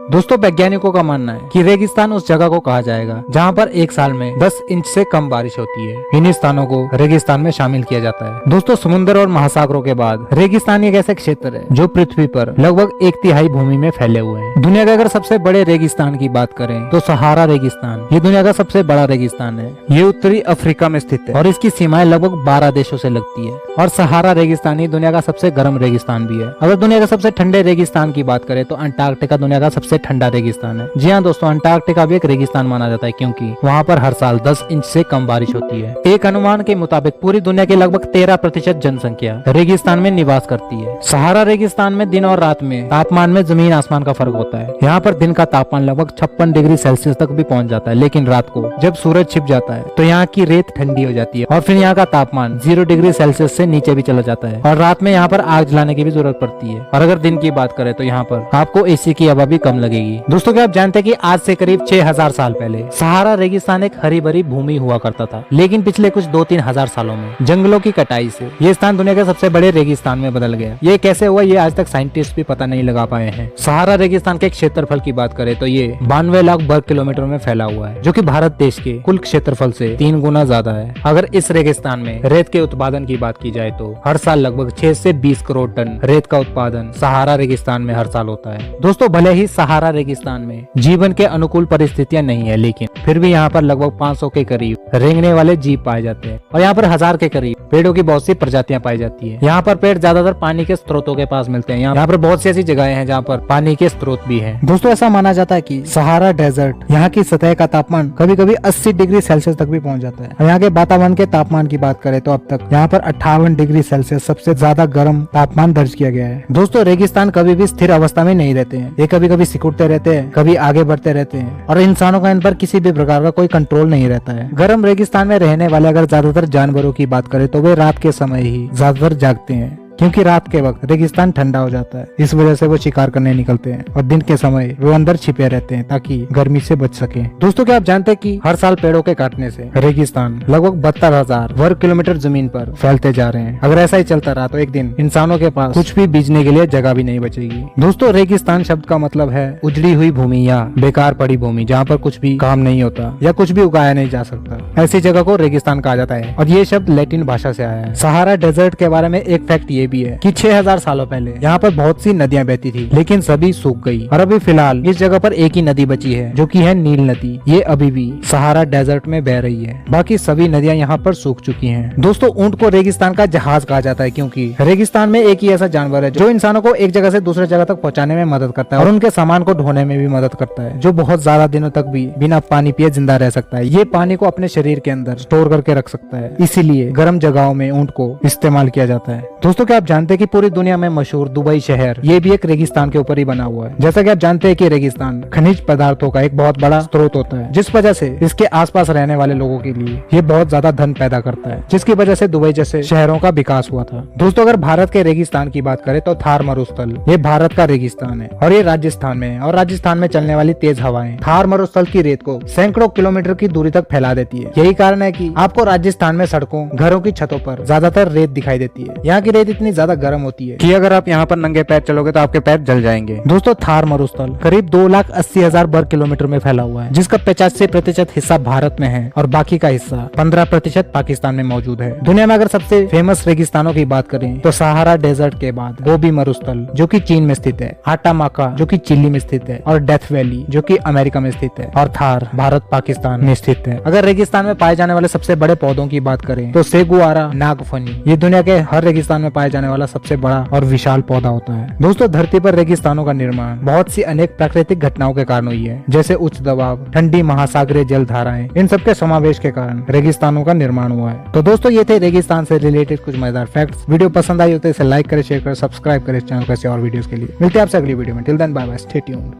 दोस्तों वैज्ञानिकों का मानना है कि रेगिस्तान उस जगह को कहा जाएगा जहाँ पर एक साल में 10 इंच से कम बारिश होती है। इन्हीं स्थानों को रेगिस्तान में शामिल किया जाता है। दोस्तों समुद्र और महासागरों के बाद रेगिस्तान एक ऐसा क्षेत्र है जो पृथ्वी पर लगभग 1/3 भूमि में फैले हुए हैं। दुनिया के अगर सबसे बड़े रेगिस्तान की बात करें तो सहारा रेगिस्तान ये दुनिया का सबसे बड़ा रेगिस्तान है। ये उत्तरी अफ्रीका में स्थित है और इसकी सीमाएं लगभग 12 देशों से लगती है। और सहारा रेगिस्तान ही दुनिया का सबसे गर्म रेगिस्तान भी है। अगर दुनिया के सबसे ठंडे रेगिस्तान की बात करें तो अंटार्कटिका दुनिया का सबसे ठंडा रेगिस्तान है। जी हाँ दोस्तों, अंटार्कटिका भी एक रेगिस्तान माना जाता है क्योंकि वहाँ पर हर साल 10 इंच से कम बारिश होती है। एक अनुमान के मुताबिक पूरी दुनिया की लगभग 13% जनसंख्या रेगिस्तान में निवास करती है। सहारा रेगिस्तान में दिन और रात में तापमान में जमीन आसमान का फर्क होता है। यहाँ पर दिन का तापमान लगभग 56 डिग्री सेल्सियस तक भी पहुँच जाता है, लेकिन रात को जब सूरज छिप जाता है तो यहाँ की रेत ठंडी हो जाती है और फिर यहाँ का तापमान 0 डिग्री सेल्सियस से नीचे भी चला जाता है और रात में यहाँ पर आग जलाने की भी जरूरत पड़ती है। और अगर दिन की बात करें तो यहाँ पर आपको एसी की हवा भी कम लगेगी। दोस्तों क्या आप जानते हैं कि आज से करीब 6000 साल पहले सहारा रेगिस्तान एक हरी भरी भूमि हुआ करता था, लेकिन पिछले कुछ 2-3 हजार सालों में जंगलों की कटाई से ये स्थान दुनिया के सबसे बड़े रेगिस्तान में बदल गया। ये कैसे हुआ ये आज तक साइंटिस्ट भी पता नहीं लगा पाए हैं। सहारा रेगिस्तान के क्षेत्रफल की बात करें तो ये 92 लाख वर्ग किलोमीटर में फैला हुआ है, जो कि भारत देश के कुल क्षेत्रफल से 3 गुना ज्यादा है। अगर इस रेगिस्तान में रेत के उत्पादन की बात की जाए तो हर साल लगभग 6 से 20 करोड़ टन रेत का उत्पादन सहारा रेगिस्तान में हर साल होता है। दोस्तों भले ही सहारा रेगिस्तान में जीवन के अनुकूल परिस्थितियां नहीं है, लेकिन फिर भी यहाँ पर लगभग 500 के करीब रेंगने वाले जीव पाए जाते हैं और यहाँ पर 1000 के करीब पेड़ों की बहुत सी प्रजातियां पाई जाती है। यहाँ पर पेड़ ज्यादातर पानी के स्रोतों के पास मिलते हैं। यहाँ पर बहुत सी ऐसी जगहें हैं जहाँ पर पानी के स्रोत भी हैं। दोस्तों ऐसा माना जाता है कि सहारा डेजर्ट यहाँ की सतह का तापमान कभी कभी 80 डिग्री सेल्सियस तक भी पहुँच जाता है। और यहाँ के वातावरण के तापमान की बात करें तो अब तक यहाँ पर 58 डिग्री सेल्सियस सबसे ज्यादा गर्म तापमान दर्ज किया गया है। दोस्तों रेगिस्तान कभी भी स्थिर अवस्था में नहीं रहते हैं। ये कभी कभी सिकुड़ते रहते हैं, कभी आगे बढ़ते रहते हैं और इंसानों का इन पर किसी भी प्रकार का कोई कंट्रोल नहीं रहता है। गर्म रेगिस्तान में रहने वाले अगर ज्यादातर जानवरों की बात करें तो वे रात के समय ही ज्यादातर जागते हैं, क्योंकि रात के वक्त रेगिस्तान ठंडा हो जाता है। इस वजह से वो शिकार करने निकलते हैं और दिन के समय वो अंदर छिपे रहते हैं ताकि गर्मी से बच सके। दोस्तों क्या आप जानते हैं कि हर साल पेड़ों के काटने से रेगिस्तान लगभग 72,000 वर्ग किलोमीटर जमीन पर फैलते जा रहे हैं। अगर ऐसा ही चलता रहा तो एक दिन इंसानों के पास कुछ भी बीजने के लिए जगह भी नहीं बचेगी। दोस्तों रेगिस्तान शब्द का मतलब है उजड़ी हुई भूमि या बेकार पड़ी भूमि, जहाँ पर कुछ भी काम नहीं होता या कुछ भी उगाया नहीं जा सकता। ऐसी जगह को रेगिस्तान कहा जाता है और ये शब्द लैटिन भाषा से आया है। सहारा डेजर्ट के बारे में एक फैक्ट ये भी है कि 6000 सालों पहले यहाँ पर बहुत सी नदियां बहती थी, लेकिन सभी सूख गई और अभी फिलहाल इस जगह पर एक ही नदी बची है जो कि है नील नदी। ये अभी भी सहारा डेजर्ट में बह रही है, बाकी सभी नदियां यहाँ पर सूख चुकी हैं। दोस्तों ऊंट को रेगिस्तान का जहाज कहा जाता है क्योंकि रेगिस्तान में एक ही ऐसा जानवर है जो इंसानों को एक जगह से दूसरे जगह तक पहुँचाने में मदद करता है और उनके सामान को ढोने में भी मदद करता है, जो बहुत ज्यादा दिनों तक भी बिना पानी पिए जिंदा रह सकता है। ये पानी को अपने शरीर के अंदर स्टोर करके रख सकता है, इसीलिए गर्म जगहों में ऊंट को इस्तेमाल किया जाता है। दोस्तों क्या आप जानते हैं कि पूरी दुनिया में मशहूर दुबई शहर ये भी एक रेगिस्तान के ऊपर ही बना हुआ है। जैसा कि आप जानते हैं कि रेगिस्तान खनिज पदार्थों का एक बहुत बड़ा स्रोत होता है, जिस वजह से इसके आसपास रहने वाले लोगों के लिए ये बहुत ज्यादा धन पैदा करता है, जिसकी वजह से दुबई जैसे शहरों का विकास हुआ था। दोस्तों अगर भारत के रेगिस्तान की बात करें तो थार मरुस्थल ये भारत का रेगिस्तान है और ये राजस्थान में है और राजस्थान में चलने वाली तेज हवाएं थार मरुस्थल की रेत को सैकड़ों किलोमीटर की दूरी तक फैला देती है। यही कारण है कि आपको राजस्थान में सड़कों घरों की छतों पर ज्यादातर रेत दिखाई देती है। यहाँ की रेत इतनी ज्यादा गर्म होती है कि अगर आप यहाँ पर नंगे पैर चलोगे तो आपके पैर जल जाएंगे। दोस्तों थार मरुस्थल करीब 2,80,000 वर्ग किलोमीटर में फैला हुआ है, जिसका 85% हिस्सा भारत में है और बाकी का हिस्सा 15% पाकिस्तान में मौजूद है। दुनिया में अगर सबसे फेमस रेगिस्तानों की बात करें तो सहारा डेजर्ट के बाद गोबी मरुस्थल जो कि चीन में स्थित है, आटामाका जो कि चिली में स्थित है और डेथ वैली जो कि अमेरिका में स्थित है और थार भारत पाकिस्तान में स्थित है। अगर रेगिस्तान में पाए जाने वाले सबसे बड़े पौधों की बात करें तो सेगुआरा नागफनी ये दुनिया के हर रेगिस्तान में पाए जाने वाला सबसे बड़ा और विशाल पौधा होता है। दोस्तों धरती पर रेगिस्तानों का निर्माण बहुत सी अनेक प्राकृतिक घटनाओं के कारण हुई है, जैसे उच्च दबाव, ठंडी महासागरीय जल धाराएं, इन सब के समावेश के कारण रेगिस्तानों का निर्माण हुआ है। तो दोस्तों ये थे रेगिस्तान से रिलेटेड कुछ मजेदार फैक्ट्स। वीडियो पसंद आई हो तो इसे लाइक करें, शेयर करें, सब्सक्राइब करें चैनल को ऐसे और वीडियोस के लिए। मिलते हैं आपसे अगली वीडियो में। Till then bye bye, stay tuned.